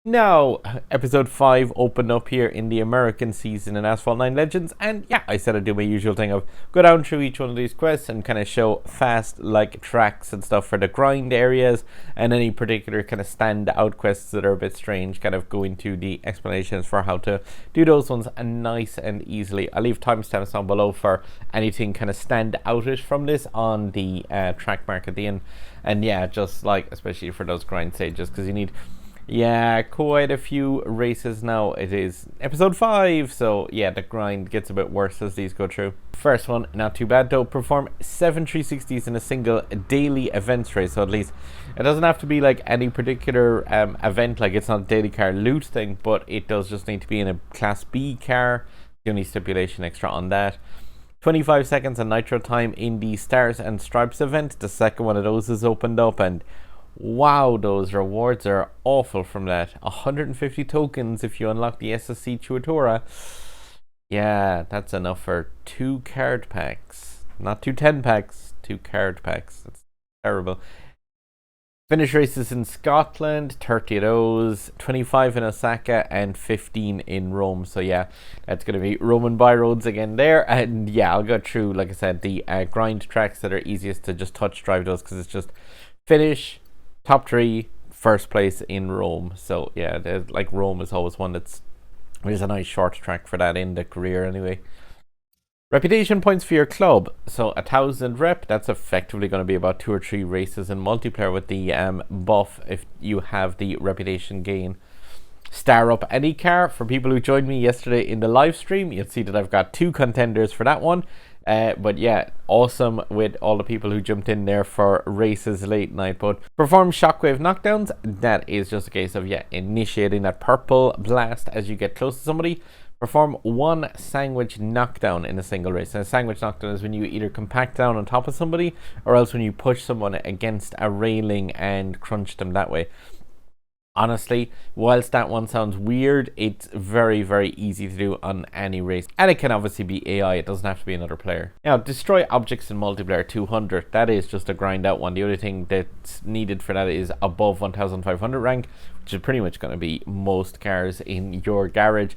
Now, episode 5 opened up here in the American season in Asphalt 9 Legends, and yeah, I said I'd do my usual thing of go down through each one of these quests and kind of show fast like tracks and stuff for the grind areas, and any particular kind of stand out quests that are a bit strange, kind of go into the explanations for how to do those ones nice and easily. I'll leave timestamps down below for anything kind of stand outish from this on the track mark at the end, and yeah, just like especially for those grind stages, because you need quite a few races now. It is episode 5, so yeah, the grind gets a bit worse as these go through. First one, not too bad though. Perform 7 360s in a single daily events race. So at least it doesn't have to be like any particular event, like it's not a daily car loot thing, but it does just need to be in a class B car. The only stipulation extra on that. 25 seconds on nitro time in the Stars and Stripes event. The second one of those is opened up, and wow, those rewards are awful from that. 150 tokens if you unlock the SSC Tuatora. Yeah, that's enough for 2 card packs. Not 2 10 packs, 2 card packs. That's terrible. Finish races in Scotland, 30 of those, 25 in Osaka and 15 in Rome. So yeah, that's going to be Roman byroads again there. And yeah, I'll go through, like I said, the grind tracks that are easiest to just touch drive those, because it's just finish, top 3, first place in Rome. So yeah, like Rome is always one there's a nice short track for that in the career anyway. Reputation points for your club. So 1,000 rep, that's effectively going to be about 2 or 3 races in multiplayer with the buff if you have the reputation gain. Star up any car. For people who joined me yesterday in the live stream, you'll see that I've got 2 contenders for that one. But yeah, awesome with all the people who jumped in there for races late night. But perform shockwave knockdowns. That is just a case of initiating that purple blast as you get close to somebody. Perform 1 sandwich knockdown in a single race. And a sandwich knockdown is when you either compact down on top of somebody, or else when you push someone against a railing and crunch them that way. Honestly, whilst that one sounds weird, it's very, very easy to do on any race. And it can obviously be AI, it doesn't have to be another player. Now, destroy objects in multiplayer 200. That is just a grind out one. The only thing that's needed for that is above 1,500 rank, which is pretty much going to be most cars in your garage.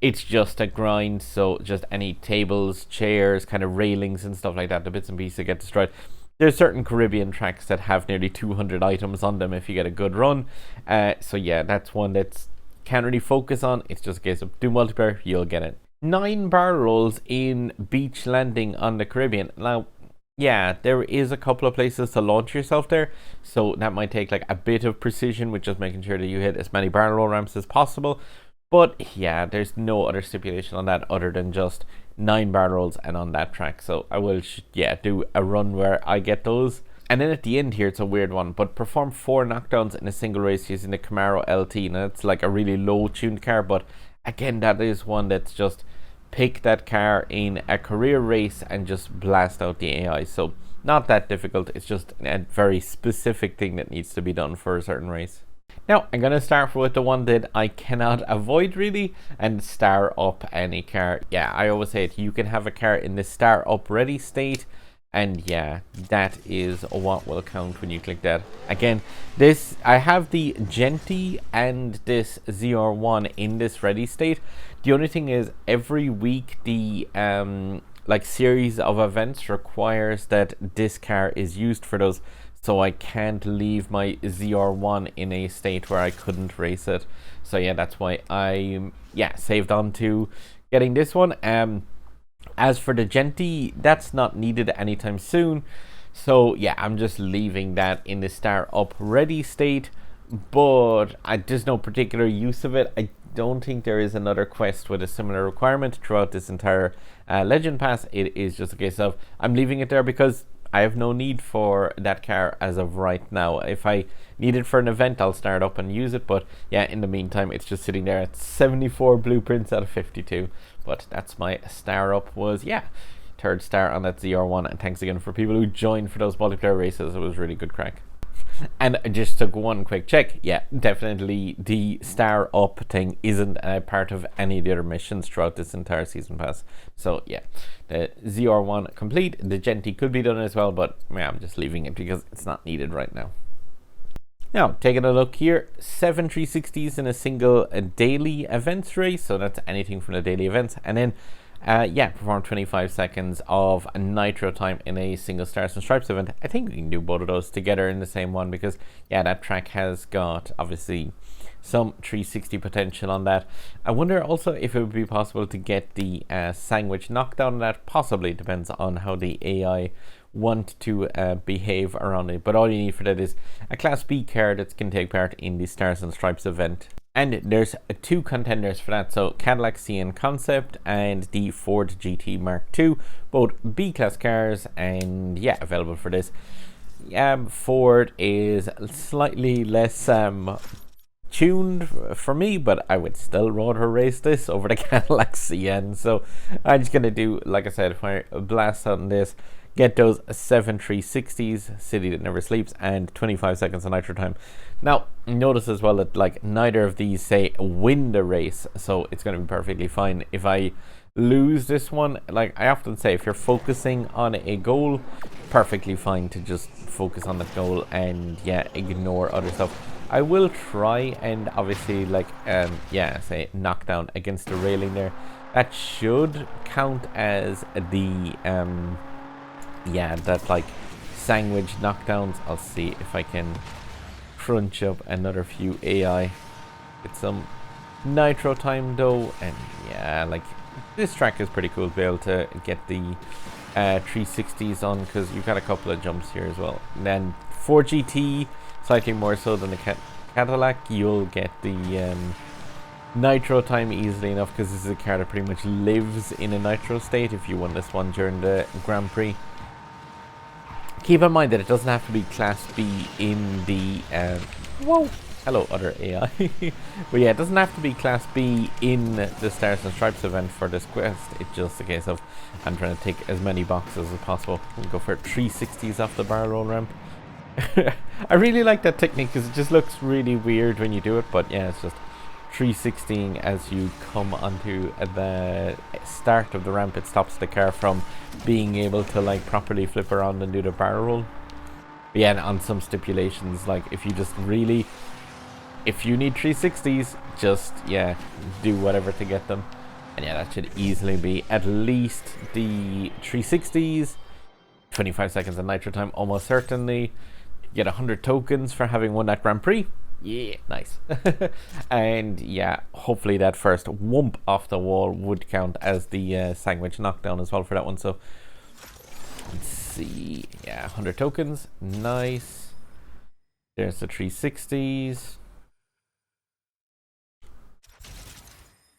It's just a grind, so just any tables, chairs, kind of railings and stuff like that, the bits and pieces get destroyed. There's certain Caribbean tracks that have nearly 200 items on them if you get a good run. So yeah, that's one that can't really focus on. It's just a case of do multiplayer, you'll get it. 9 barrel rolls in beach landing on the Caribbean. Now, yeah, there is a couple of places to launch yourself there, so that might take like a bit of precision with just making sure that you hit as many barrel roll ramps as possible. But yeah, there's no other stipulation on that other than just 9 barrel rolls and on that track. So I will do a run where I get those. And then at the end here, it's a weird one, but perform 4 knockdowns in a single race using the Camaro LT. Now it's like a really low tuned car, but again, that is one that's just pick that car in a career race and just blast out the AI. So not that difficult, it's just a very specific thing that needs to be done for a certain race. Now, I'm going to start with the one that I cannot avoid really, and star up any car. Yeah, I always say it, you can have a car in the star up ready state, and yeah, that is what will count when you click that. Again, I have the Genty and this ZR1 in this ready state. The only thing is, every week the like series of events requires that this car is used for those. So I can't leave my ZR1 in a state where I couldn't race it. So yeah, that's why I saved on to getting this one. As for the Genty, that's not needed anytime soon. So yeah, I'm just leaving that in the star up ready state. But there's no particular use of it. I don't think there is another quest with a similar requirement throughout this entire Legend Pass. It is just a case of I'm leaving it there because I have no need for that car as of right now. If I need it for an event, I'll start up and use it. But yeah, in the meantime, it's just sitting there at 74 blueprints out of 52. But that's my star up was, 3rd star on that ZR1. And thanks again for people who joined for those multiplayer races. It was really good crack. And just took one quick check. Yeah, definitely the star up thing isn't a part of any of the other missions throughout this entire season pass. So yeah, the ZR1 complete. The Genty could be done as well, but yeah, I'm just leaving it because it's not needed right now. Now, taking a look here, 7 360s in a single daily events race, so that's anything from the daily events, and then perform 25 seconds of nitro time in a single Stars and Stripes event. I think we can do both of those together in the same one because, yeah, that track has got, obviously, some 360 potential on that. I wonder also if it would be possible to get the sandwich knockdown on that. Possibly, depends on how the AI want to behave around it. But all you need for that is a Class B car that can take part in the Stars and Stripes event. And there's 2 contenders for that, so Cadillac CN Concept and the Ford GT Mark II, both B-class cars, and yeah, available for this. Ford is slightly less tuned for me, but I would still rather race this over the Cadillac CN, so I'm just going to do, like I said, if I blast on this, get those 7 360s, City That Never Sleeps, and 25 seconds of nitro time. Now, notice as well that like neither of these say win the race, so it's going to be perfectly fine. If I lose this one, like I often say, if you're focusing on a goal, perfectly fine to just focus on the goal and yeah, ignore other stuff. I will try and obviously like say knockdown against the railing there. That should count as the that like sandwich knockdowns. I'll see if I can crunch up another few AI. Get some nitro time though, and yeah, like this track is pretty cool to be able to get the 360s on, because you've got a couple of jumps here as well. And then for GT, slightly more so than the Cadillac, you'll get the nitro time easily enough, because this is a car that pretty much lives in a nitro state if you won this one during the Grand Prix. Keep in mind that it doesn't have to be Class B in the hello other AI. But yeah, it doesn't have to be Class B in the Stars and Stripes event for this quest. It's just a case of I'm trying to tick as many boxes as possible. We'll go for 360s off the barrel roll ramp. I really like that technique because it just looks really weird when you do it, but yeah, it's just 360ing as you come onto the start of the ramp. It stops the car from being able to like properly flip around and do the barrel roll. But yeah, and on some stipulations, like if you need 360s, just yeah, do whatever to get them. And yeah, that should easily be at least the 360s. 25 seconds of nitro time, almost certainly. Get 100 tokens for having won that Grand Prix. Yeah, nice. And yeah, hopefully that first whoomp off the wall would count as the sandwich knockdown as well for that one. So let's see. Yeah, 100 tokens. Nice. There's the 360s.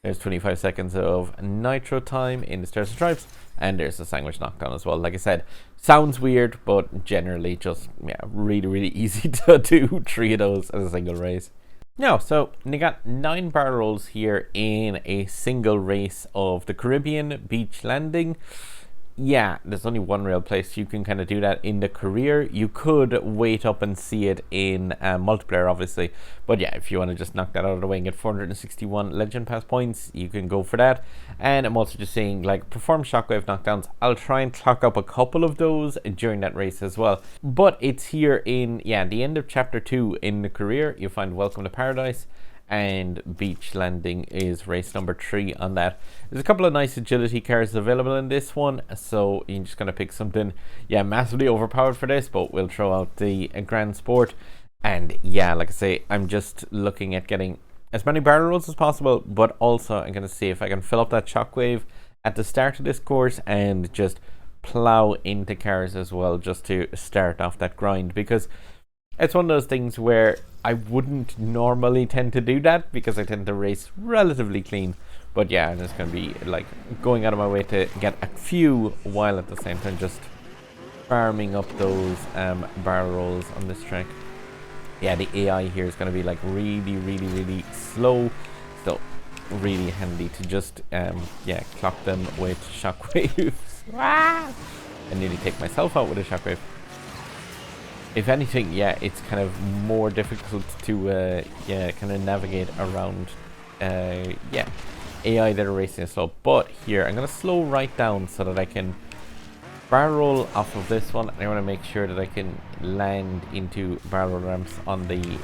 There's 25 seconds of nitro time in the Stars and Stripes. And there's the sandwich knockdown as well. Like I said, sounds weird, but generally just really, really easy to do 3 of those as a single race. Now, so you got 9 barrel rolls here in a single race of the Caribbean beach landing. Yeah, there's only one real place you can kind of do that in the career. You could wait up and see it in multiplayer, obviously. But yeah, if you want to just knock that out of the way and get 461 Legend Pass points, you can go for that. And I'm also just saying, like, perform shockwave knockdowns. I'll try and clock up a couple of those during that race as well. But it's here in, yeah, the end of Chapter 2 in the career. You'll find Welcome to Paradise. And beach landing is race number 3 on that. There's a couple of nice agility cars available in this one, so you're just gonna pick something massively overpowered for this, but we'll throw out the Grand Sport. And yeah, like I say, I'm just looking at getting as many barrel rolls as possible, but also I'm gonna see if I can fill up that shockwave at the start of this course and just plow into cars as well, just to start off that grind, because it's one of those things where I wouldn't normally tend to do that because I tend to race relatively clean. But yeah, I'm just going to be like going out of my way to get a few while at the same time just farming up those barrel rolls on this track. Yeah, the AI here is going to be like really, really, really slow. So really handy to just clock them with shockwaves. I nearly take myself out with a shockwave. If anything, yeah, it's kind of more difficult to kind of navigate around AI that are racing slow. But here, I'm going to slow right down so that I can barrel roll off of this one. I want to make sure that I can land into barrel ramps on the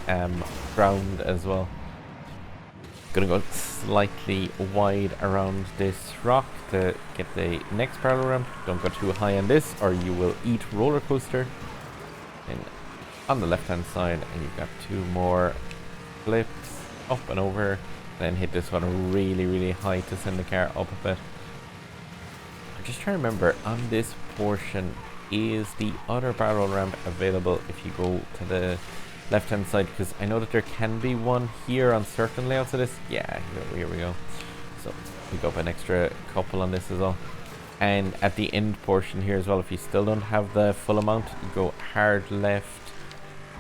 ground as well. Gonna go slightly wide around this rock to get the next barrel ramp. Don't go too high on this or you will eat roller coaster. And on the left hand side, and you've got 2 more flips up and over. Then hit this one really high to send the car up a bit. I'm just trying to remember, on this portion, is the other barrel ramp available if you go to the left hand side? Because I know that there can be one here on certain layouts of this. Yeah, here we go. So pick up an extra couple on this as well. And at the end portion here as well, if you still don't have the full amount, you go hard left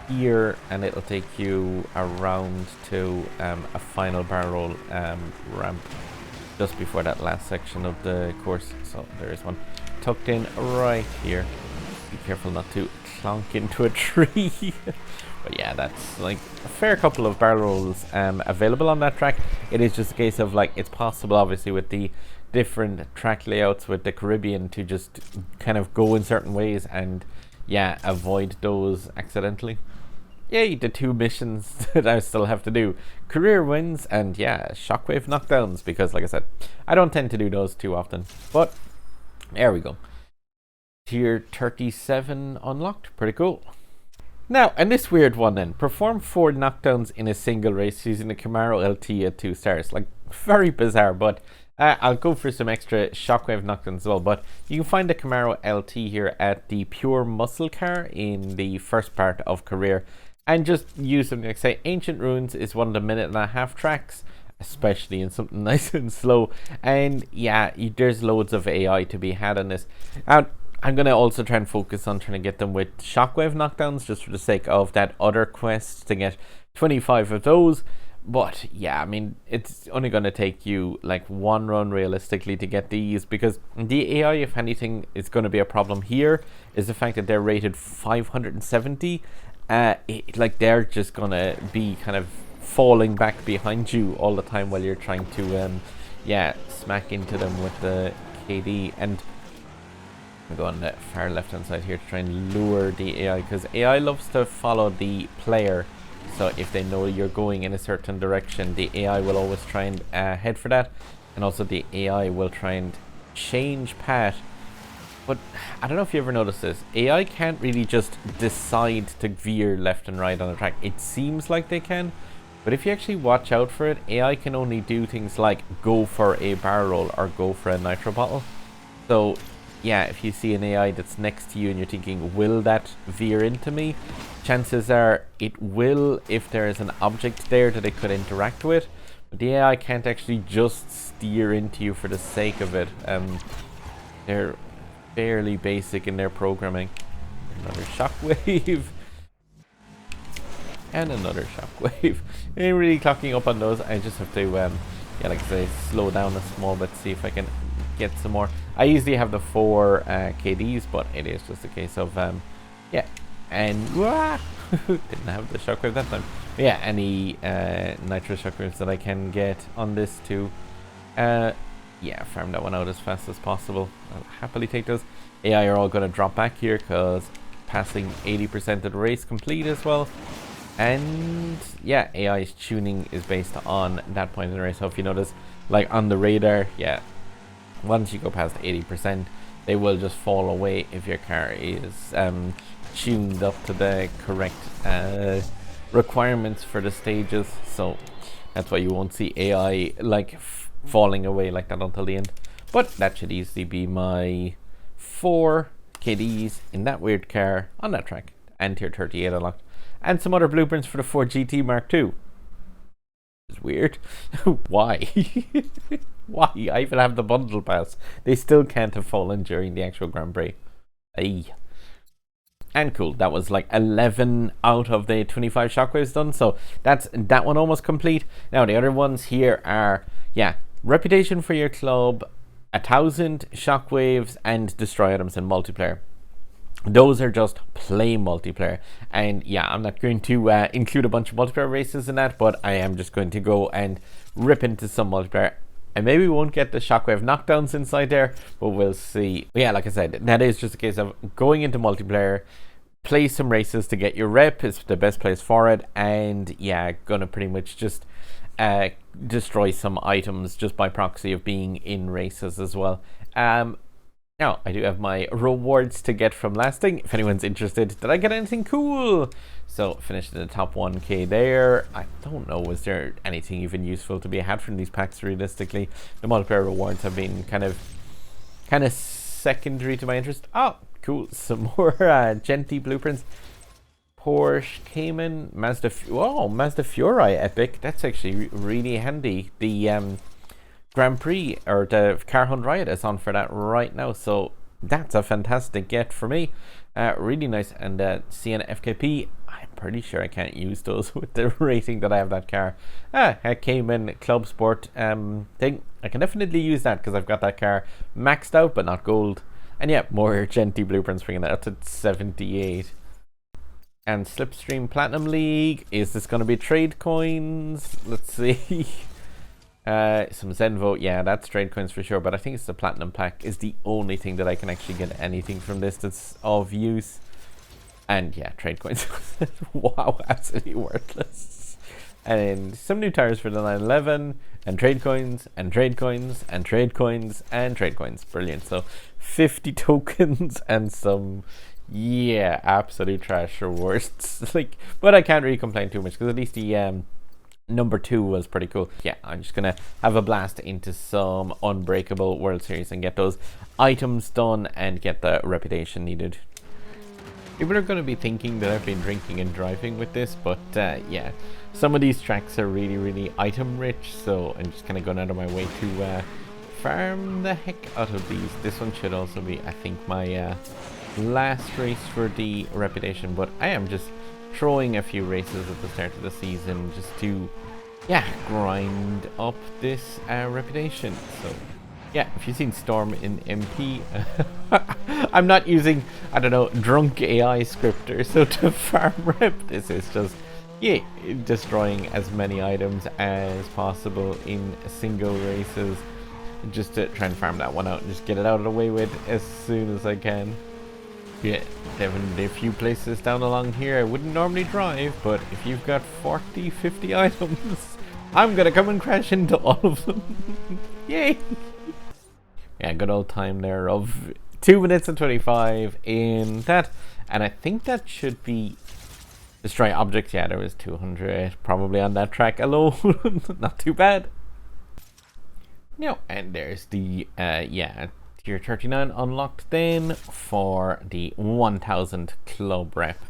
here and it'll take you around to a final barrel ramp just before that last section of the course. So there is one tucked in right here. Be careful not to clonk into a tree. But yeah, that's like a fair couple of barrel rolls available on that track. It is just a case of like, it's possible obviously with the different track layouts with the Caribbean to just kind of go in certain ways and yeah, avoid those accidentally. Yay, the 2 missions that I still have to do. Career wins and yeah, shockwave knockdowns, because like I said, I don't tend to do those too often. But there we go. Tier 37 unlocked. Pretty cool. Now, and this weird one then. Perform 4 knockdowns in a single race using the Camaro LT at 2 stars. Like, very bizarre, but I'll go for some extra shockwave knockdowns as well. But you can find the Camaro LT here at the Pure Muscle car in the first part of Career. And just use something like, say, Ancient Ruins is one of the 1.5-minute tracks, especially in something nice and slow. And yeah, there's loads of AI to be had on this. I'm going to also try and focus on trying to get them with shockwave knockdowns, just for the sake of that other quest to get 25 of those. But yeah, I mean, it's only going to take you like 1 run realistically to get these, because the AI, if anything, is going to be a problem here, is the fact that they're rated 570. Like they're just gonna be kind of falling back behind you all the time while you're trying to yeah, smack into them with the KD. And I'm going on the far left hand side here to try and lure the AI, because AI loves to follow the player. So if they know you're going in a certain direction, the AI will always try and head for that, and also the AI will try and change path. But I don't know if you ever noticed this, AI can't really just decide to veer left and right on the track. It seems like they can, but if you actually watch out for it, AI can only do things like go for a barrel roll or go for a nitro bottle. So yeah, if you see an AI that's next to you and you're thinking, will that veer into me? Chances are it will if there is an object there that it could interact with. But the AI can't actually just steer into you for the sake of it. They're fairly basic in their programming. Another shockwave. And another shockwave. Ain't really clocking up on those. I just have to, yeah, like I say, slow down a small bit, see if I can get some more. I usually have the 4 KDs, but it is just a case of, yeah. And, didn't have the shockwave that time. But yeah, any nitro shockwaves that I can get on this too. Yeah, farm that one out as fast as possible. I'll happily take those. AI are all going to drop back here because passing 80% of the race complete as well. And yeah, AI's tuning is based on that point in the race. So if you notice, like on the radar, yeah, once you go past 80%, they will just fall away if your car is tuned up to the correct requirements for the stages. So that's why you won't see AI like falling away like that until the end. But that should easily be my 4 KDs in that weird car on that track, and tier 38 unlocked, and some other blueprints for the Ford GT Mark II. It's weird. Why? Why? I even have the bundle pass. They still can't have fallen during the actual Grand Prix. Ay. And cool, that was like 11 out of the 25 shockwaves done, so that's that one almost complete. Now the other ones here are, yeah, reputation for your club, 1,000 shockwaves, and destroy items in multiplayer. Those are just plain multiplayer, and yeah, I'm not going to include a bunch of multiplayer races in that, but I am just going to go and rip into some multiplayer. I maybe won't get the shockwave knockdowns inside there, but we'll see. But yeah, like I said, that is just a case of going into multiplayer, play some races to get your rep is the best place for it, and yeah, gonna pretty much just destroy some items just by proxy of being in races as well. Now, I do have my rewards to get from last thing, if anyone's interested. Did I get anything cool? So, finished in the top 1k there. I don't know, was there anything even useful to be had from these packs realistically? The multiplayer rewards have been kind of secondary to my interest. Oh, cool, some more Genty blueprints. Porsche Cayman, Mazda Fiori epic. That's actually really handy. The Grand Prix or the Car Hunt Riot is on for that right now, so that's a fantastic get for me. Really nice. And Sienna FKP, I'm pretty sure I can't use those with the rating that I have that car. A Cayman Club Sport thing, I can definitely use that because I've got that car maxed out but not gold. And yeah, more Genty blueprints, bringing that up to 78. And Slipstream Platinum League, is this going to be trade coins? Let's see. Some Zenvo, yeah, that's trade coins for sure, but I think it's the Platinum Pack is the only thing that I can actually get anything from this that's of use. And yeah, trade coins. Wow, absolutely worthless. And some new tires for the 911, and trade coins, and trade coins, and trade coins, and trade coins. Brilliant. So 50 tokens and some, yeah, absolute trash rewards. Like, but I can't really complain too much because at least the number 2 was pretty cool. Yeah, I'm just gonna have a blast into some Unbreakable World Series and get those items done and get the reputation needed. People are going to be thinking that I've been drinking and driving with this, but yeah, some of these tracks are really item rich, so I'm just kind of going out of my way to farm the heck out of these. This one should also be, I think, my last race for the reputation, but I am just throwing a few races at the start of the season just to, yeah, grind up this reputation. So yeah, if you've seen Storm in MP, I'm not using, I don't know, drunk AI scripter, so to farm rep, this is just, yeah, destroying as many items as possible in single races, just to try and farm that one out and just get it out of the way with as soon as I can. Yeah, definitely a few places down along here I wouldn't normally drive, but if you've got 40-50 items, I'm gonna come and crash into all of them. Yay! Yeah, good old time there of 2 minutes and 25 in that, and I think that should be destroy objects. Yeah, there was 200 probably on that track alone. Not too bad. No, and there's the yeah, tier 39 unlocked then for the 1000 club rep,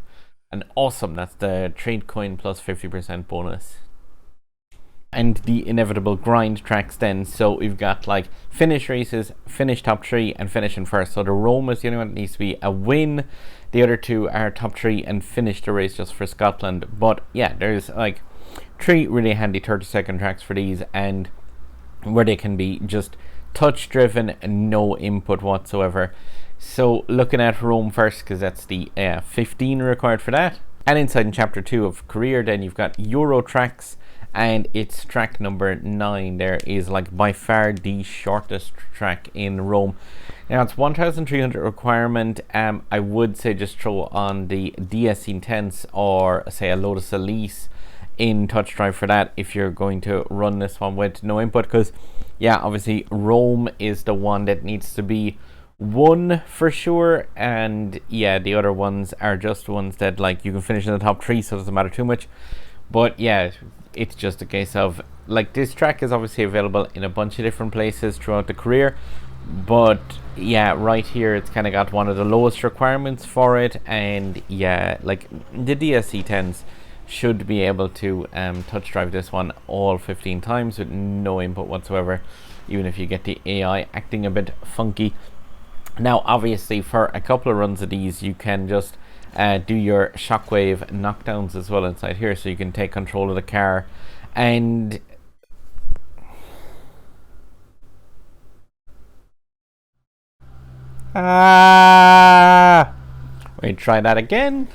and awesome, that's the trade coin plus 50% bonus. And the inevitable grind tracks then, so we've got like finish races, finish top 3 and finish in first. So the Rome is the only one that needs to be a win, the other 2 are top 3 and finish the race just for Scotland. But yeah, there's like 3 really handy 30-second tracks for these, and where they can be just touch driven and no input whatsoever. So looking at Rome first, because that's the 15 required for that. And inside in chapter 2 of career, then you've got Euro tracks, and it's track number 9 there is like by far the shortest track in Rome. Now it's 1300 requirement. I would say just throw on the DSC Intense or say a Lotus Elise in touch drive for that if you're going to run this one with no input, because yeah, obviously Rome is the one that needs to be won for sure, and yeah, the other ones are just ones that like you can finish in the top 3, so it doesn't matter too much. But yeah, it's just a case of like this track is obviously available in a bunch of different places throughout the career, but yeah, right here it's kind of got one of the lowest requirements for it. And yeah, like the DSC 10s should be able to touch drive this one all 15 times with no input whatsoever, even if you get the AI acting a bit funky. Now obviously for a couple of runs of these you can just do your shockwave knockdowns as well inside here, so you can take control of the car. And wait, try that again.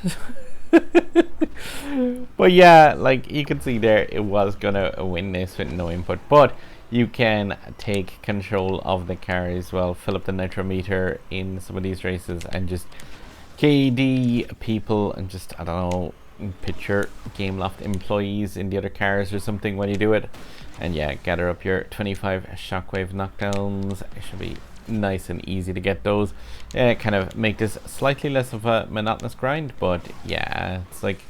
But yeah, like you can see there, it was gonna win this with no input, but you can take control of the car as well, fill up the nitro meter in some of these races, and just KD people, and just, I don't know, picture Gameloft employees in the other cars or something when you do it. And yeah, gather up your 25 shockwave knockdowns. It should be nice and easy to get those. Kind of make this slightly less of a monotonous grind, but yeah, it's like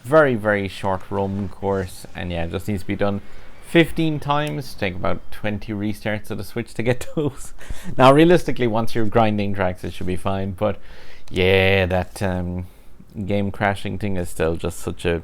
very, very short roam course, and yeah, it just needs to be done 15 times. Take about 20 restarts of the switch to get those. Now realistically, once you're grinding tracks, it should be fine, but yeah, that game crashing thing is still just such a...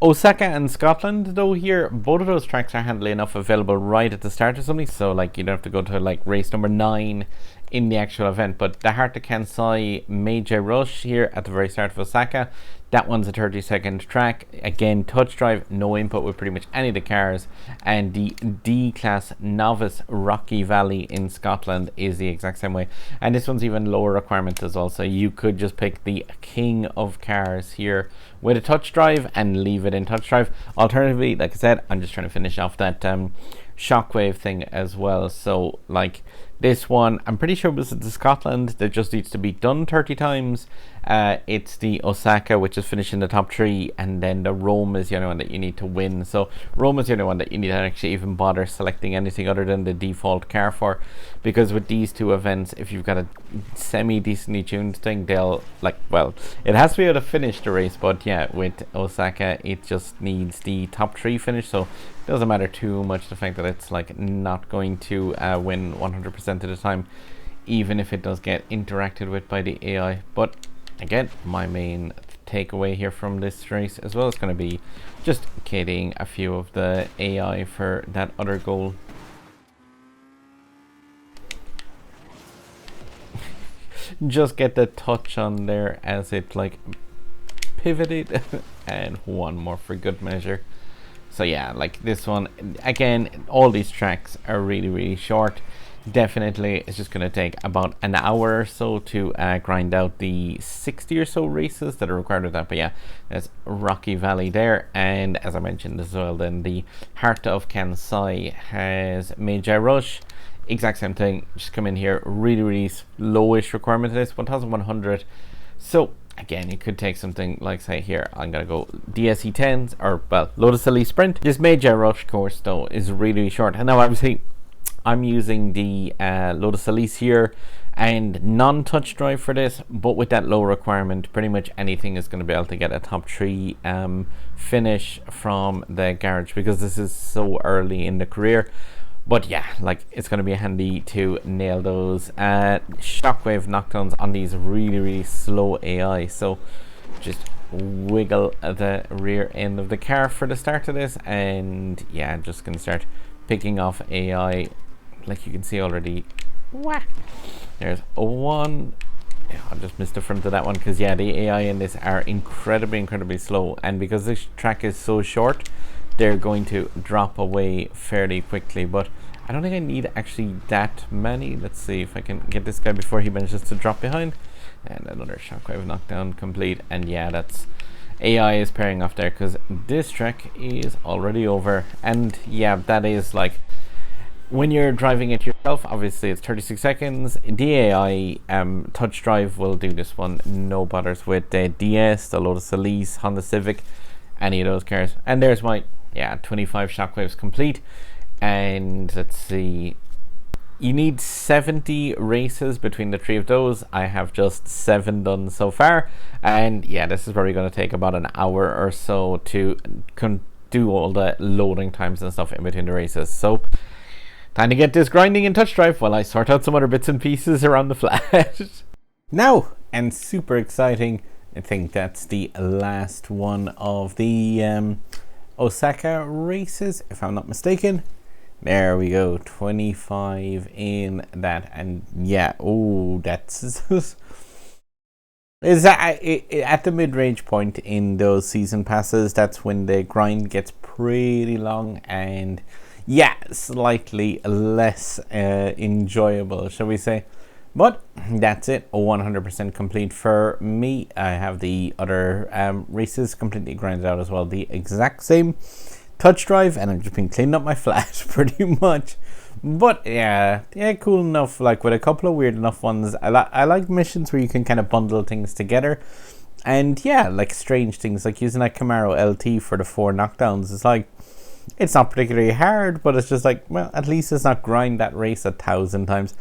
Osaka and Scotland though, here, both of those tracks are handily enough available right at the start or something, so like you don't have to go to like race number 9 in the actual event. But the Heart of Kansai Meiji Rush here at the very start of Osaka, that one's a 30-second track. Again, touch drive, no input with pretty much any of the cars. And the D-Class Novice Rocky Valley in Scotland is the exact same way. And this one's even lower requirement as well. So you could just pick the king of cars here with a touch drive and leave it in touch drive. Alternatively, like I said, I'm just trying to finish off that shockwave thing as well. So like this one, I'm pretty sure it was the Scotland that just needs to be done 30 times. It's the Osaka, which is finishing the top 3, and then the Rome is the only one that you need to win. So Rome is the only one that you need to actually even bother selecting anything other than the default car for, because with these two events, if you've got a semi-decently tuned thing, they'll like, well, it has to be able to finish the race, but yeah, with Osaka, it just needs the top 3 finish, so it doesn't matter too much the fact that it's like not going to win 100% of the time, even if it does get interacted with by the AI. But again, my main takeaway here from this race as well is going to be just KDing a few of the AI for that other goal. Just get the touch on there as it like pivoted and one more for good measure. So yeah, like this one, again, all these tracks are really, really short. Definitely it's just going to take about an hour or so to grind out the 60 or so races that are required with that. But yeah, there's Rocky Valley there, and as I mentioned as well, then the Heart of Kansai has Meiji Rush, exact same thing. Just come in here, really, really lowish requirement of this, 1100. So again, you could take something like, say here, I'm gonna go DSE 10s, or well, Lotus Elite Sprint. This Meiji Rush course though is really, really short, and now obviously I'm using the Lotus Elise here and non-touch drive for this, but with that low requirement, pretty much anything is going to be able to get a top 3 finish from the garage, because this is so early in the career. But yeah, like it's going to be handy to nail those shockwave knockdowns on these really, really slow AI. So just wiggle the rear end of the car for the start of this, and yeah, I'm just going to start picking off AI. Like you can see already, whack, there's one. Yeah, I just missed the front of that one, because yeah, the AI in this are incredibly slow, and because this track is so short, they're going to drop away fairly quickly. But I don't think I need actually that many. Let's see if I can get this guy before he manages to drop behind. And another shockwave knockdown complete, and yeah, that's AI is pairing off there, because this track is already over. And yeah, that is like, when you're driving it yourself, obviously it's 36 seconds. The AI touch drive will do this one, no bothers with the DS, the Lotus Elise, Honda Civic, any of those cars. And there's my 25 shockwaves complete. And let's see, you need 70 races between the 3 of those. I have just 7 done so far, and yeah, this is probably going to take about an hour or so to do all the loading times and stuff in between the races. So time to get this grinding in touch drive while I sort out some other bits and pieces around the flat. Now, and super exciting, I think that's the last one of the Osaka races, if I'm not mistaken. There we go, 25 in that, and yeah, oh, that's is that at the mid-range point in those season passes. That's when the grind gets pretty long, and yeah, slightly less enjoyable, shall we say. But that's it, 100% complete for me. I have the other races completely grinded out as well, the exact same touch drive, and I've just been cleaning up my flat pretty much. But yeah, cool enough. Like with a couple of weird enough ones. I like missions where you can kind of bundle things together, and yeah, like strange things like using that Camaro LT for the 4 knockdowns. It's like, it's not particularly hard, but it's just like, well, at least it's not grind that race 1,000 times.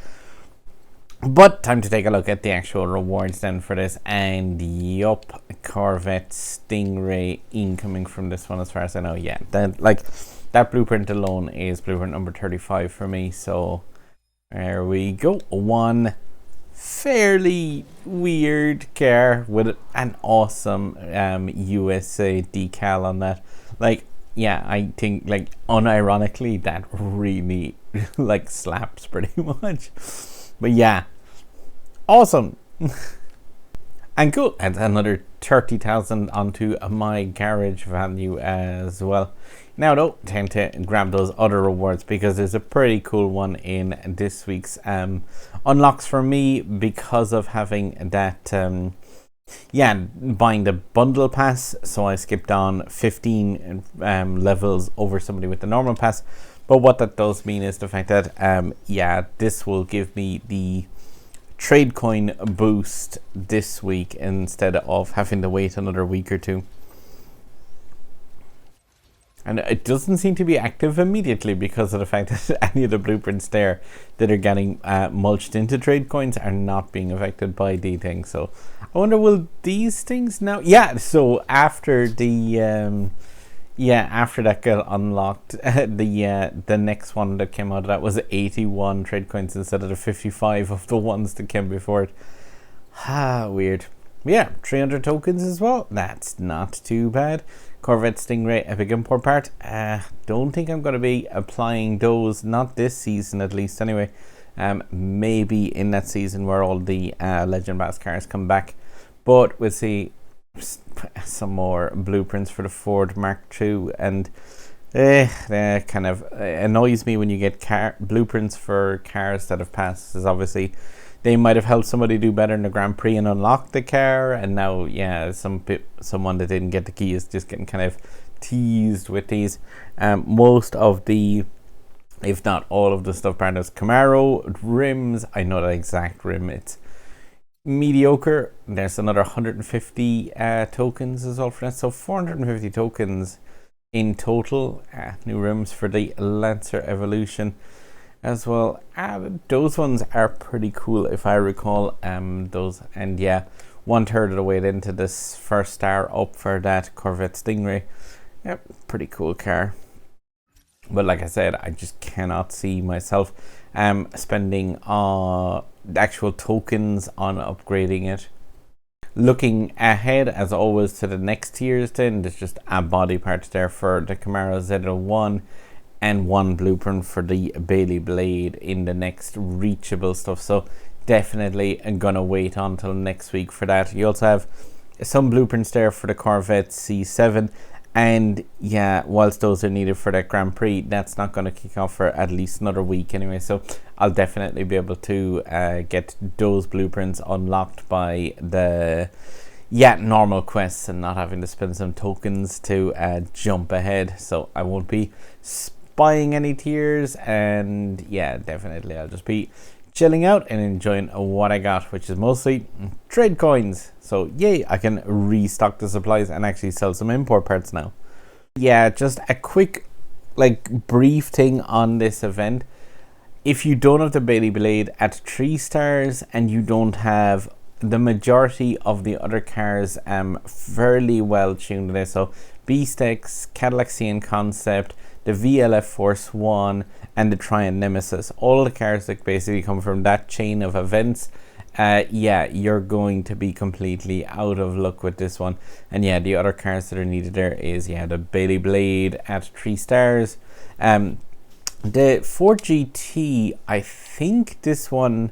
But time to take a look at the actual rewards then for this, and yup, Corvette Stingray incoming from this one as far as I know. Yeah, that blueprint alone is blueprint number 35 for me, so there we go. One fairly weird car with an awesome USA decal on that. Like, yeah, I think, like, unironically, that really like slaps pretty much. But yeah, awesome. And cool. And another 30,000 onto my garage value as well. Now though, time to grab those other rewards, because there's a pretty cool one in this week's unlocks for me because of having that buying the bundle pass. So I skipped on 15 levels over somebody with the normal pass. But what that does mean is the fact that, this will give me the trade coin boost this week instead of having to wait another week or two. And it doesn't seem to be active immediately because of the fact that any of the blueprints there that are getting mulched into trade coins are not being affected by the thing. So I wonder, will these things now? Yeah, so after the... after that got unlocked, the next one that came out of that was 81 trade coins instead of the 55 of the ones that came before it. Weird. Yeah, 300 tokens as well. That's not too bad. Corvette Stingray Epic Import Part. Don't think I'm going to be applying those, not this season at least anyway. Maybe in that season where all the Legend Bass cars come back. But we'll see. Some more blueprints for the Ford Mark II, and that kind of annoys me when you get blueprints for cars that have passed, as obviously they might have helped somebody do better in the Grand Prix and unlock the car, and now someone that didn't get the key is just getting kind of teased with these. Most of the, if not all of the stuff part is Camaro rims. I know the exact rim, it's mediocre. There's another 150 tokens as well for that, so 450 tokens in total. New rims for the Lancer Evolution as well. Those ones are pretty cool if I recall. Those, and yeah, 1/3 of the way into this first star up for that Corvette Stingray. Yep, pretty cool car. But like I said, I just cannot see myself spending the actual tokens on upgrading it. Looking ahead, as always, to the next tiers, then there's just a body part there for the Camaro ZL1 and one blueprint for the Bailey Blade in the next reachable stuff. So definitely I'm gonna wait until next week for that. You also have some blueprints there for the Corvette C7. And yeah, whilst those are needed for that Grand Prix, that's not going to kick off for at least another week anyway. So I'll definitely be able to get those blueprints unlocked by the normal quests and not having to spend some tokens to jump ahead. So I won't be buying any tiers, and yeah, definitely I'll just be chilling out and enjoying what I got, which is mostly trade coins. So yay, I can restock the supplies and actually sell some import parts now. Yeah, just a quick brief thing on this event. If you don't have the Bailey Blade at 3 stars and you don't have the majority of the other cars fairly well tuned to this, so B-Stex, Cadillac CN Concept, the VLF Force 1 and the Triumph Nemesis, all the cars that basically come from that chain of events, you're going to be completely out of luck with this one. And yeah, the other cars that are needed there is the Bailey Blade at 3 stars. The Ford GT, I think this one,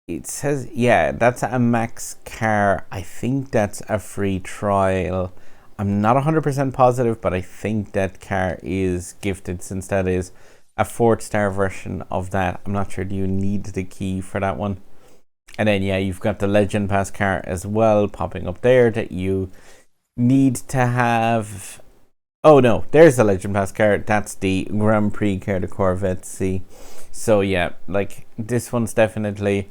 it says, that's a max car. I think that's a free trial. I'm not 100% positive, but I think that car is gifted, since that is a 4-star version of that. I'm not sure, do you need the key for that one? And then yeah, you've got the Legend Pass car as well popping up there that you need to have. Oh no, there's the Legend Pass car. That's the Grand Prix car, the Corvette C. So yeah, like this one's definitely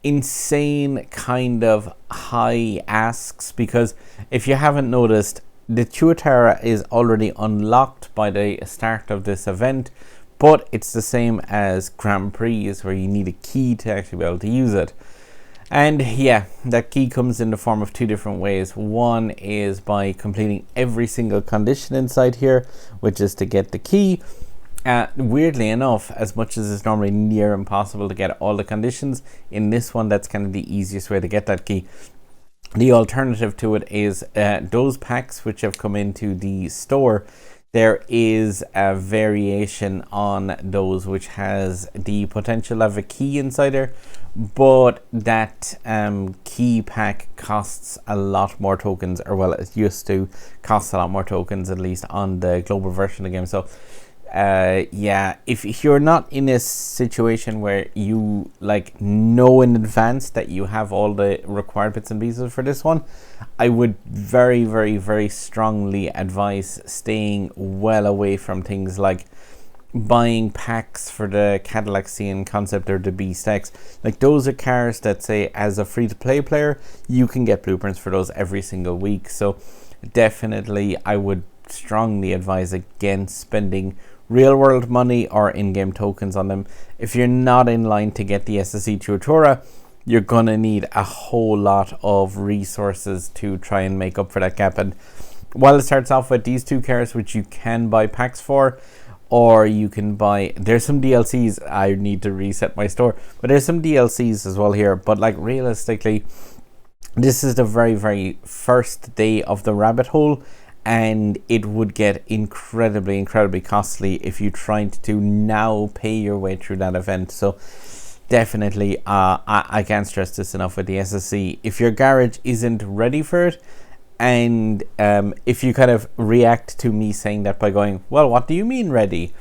insane kind of high asks, because if you haven't noticed, the Tuatara is already unlocked by the start of this event, but it's the same as Grand Prix, where you need a key to actually be able to use it. And yeah, that key comes in the form of 2 different ways. One is by completing every single condition inside here, which is to get the key. Weirdly enough, as much as it's normally near impossible to get all the conditions, in this one that's kind of the easiest way to get that key. The alternative to it is those packs which have come into the store. There is a variation on those which has the potential of a key inside there, but that key pack costs a lot more tokens, or well, it used to cost a lot more tokens, at least on the global version of the game. So yeah, if you're not in a situation where you like know in advance that you have all the required bits and pieces for this one, I would very, very, very strongly advise staying well away from things like buying packs for the Cadillac CN Concept or the Beast X. Like, those are cars that say, as a free-to-play player, you can get blueprints for those every single week. So definitely I would strongly advise against spending real world money or in-game tokens on them. If you're not in line to get the SSC Tuatura, you're gonna need a whole lot of resources to try and make up for that gap. And while it starts off with these 2 cars which you can buy packs for, or you can buy, there's some DLCs. I need to reset my store, but there's some DLCs as well here. But like, realistically, this is the very, very first day of the rabbit hole, and it would get incredibly, incredibly costly if you tried to now pay your way through that event. So definitely, I can't stress this enough with the SSC. If your garage isn't ready for it, and if you kind of react to me saying that by going, well, what do you mean ready?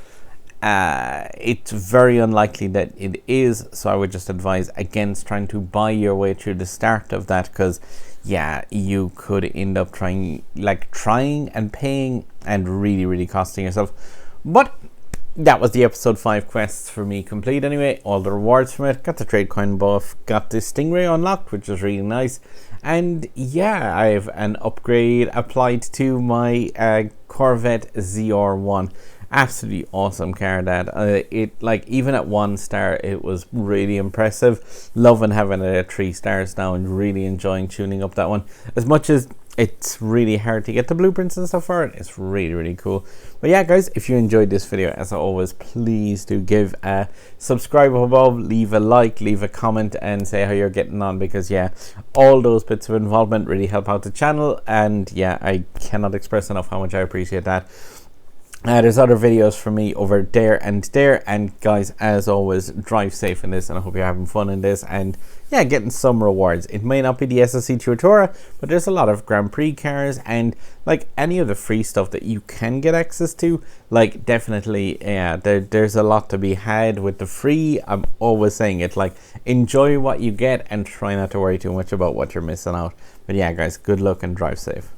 It's very unlikely that it is. So I would just advise against trying to buy your way through the start of that, because yeah, you could end up trying and paying and really, really costing yourself. But that was the episode 5 quests for me complete anyway. All the rewards from it. Got the trade coin buff. Got the Stingray unlocked, which is really nice. And yeah, I have an upgrade applied to my Corvette ZR1. Absolutely awesome car, that it, like, even at 1 star it was really impressive. Loving having it at 3 stars now, and really enjoying tuning up that one. As much as it's really hard to get the blueprints and stuff for it, it's really, really cool. But yeah, guys, if you enjoyed this video, as always, please do give a subscribe up above, leave a like, leave a comment, and say how you're getting on, because yeah, all those bits of involvement really help out the channel. And yeah, I cannot express enough how much I appreciate that. There's other videos from me over there, and guys, as always, drive safe in this, and I hope you're having fun in this, and yeah, getting some rewards. It may not be the SSC Tuatura, but there's a lot of Grand Prix cars, and like any of the free stuff that you can get access to. Like, definitely, yeah, there's a lot to be had with the free. I'm always saying it, like, enjoy what you get and try not to worry too much about what you're missing out. But yeah, guys, good luck and drive safe.